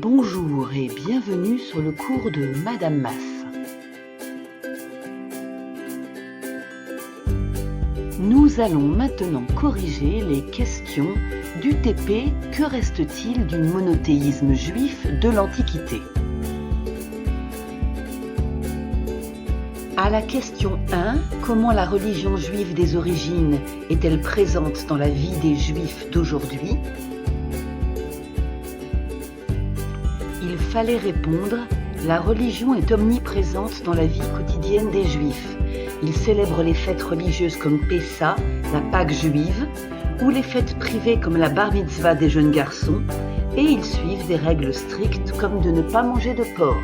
Bonjour et bienvenue sur le cours de Madame Masse. Nous allons maintenant corriger les questions d'UTP. Que reste-t-il du monothéisme juif de l'Antiquité? À la question 1, comment la religion juive des origines est-elle présente dans la vie des Juifs d'aujourd'hui? Il fallait répondre, la religion est omniprésente dans la vie quotidienne des Juifs. Ils célèbrent les fêtes religieuses comme Pessa, la Pâque juive, ou les fêtes privées comme la Bar Mitzvah des jeunes garçons, et ils suivent des règles strictes comme de ne pas manger de porc.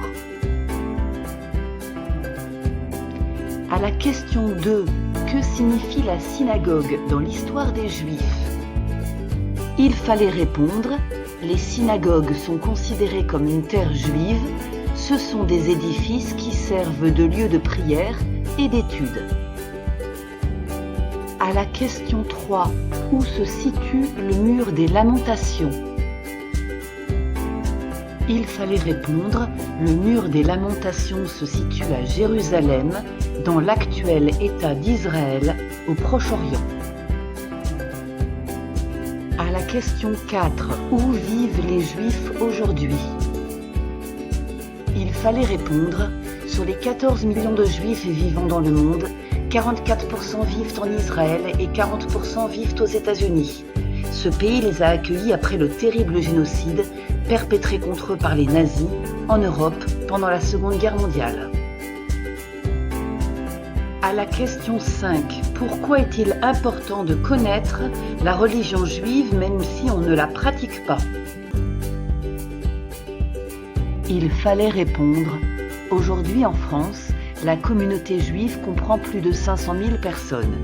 À la question 2, que signifie la synagogue dans l'histoire des Juifs? Il fallait répondre, les synagogues sont considérées comme une terre juive, ce sont des édifices qui servent de lieu de prière et d'étude. À la question 3, où se situe le mur des Lamentations? Il fallait répondre, le mur des Lamentations se situe à Jérusalem, dans l'actuel État d'Israël, au Proche-Orient. À la question 4, où vivent les Juifs aujourd'hui? Il fallait répondre, sur les 14 millions de Juifs vivant dans le monde, 44% vivent en Israël et 40% vivent aux États-Unis. Ce pays les a accueillis après le terrible génocide perpétré contre eux par les nazis en Europe pendant la Seconde Guerre mondiale. À la question 5, pourquoi est-il important de connaître la religion juive même si on ne la pratique pas? Il fallait répondre, aujourd'hui en France, la communauté juive comprend plus de 500 000 personnes.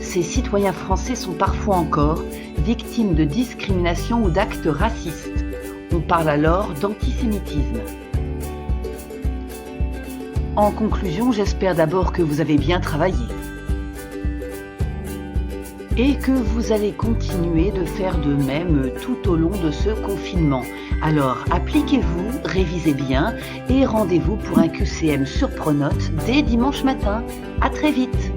Ces citoyens français sont parfois encore victimes de discrimination ou d'actes racistes. On parle alors d'antisémitisme. En conclusion, j'espère d'abord que vous avez bien travaillé et que vous allez continuer de faire de même tout au long de ce confinement. Alors, appliquez-vous, révisez bien et rendez-vous pour un QCM sur Pronote dès dimanche matin. À très vite!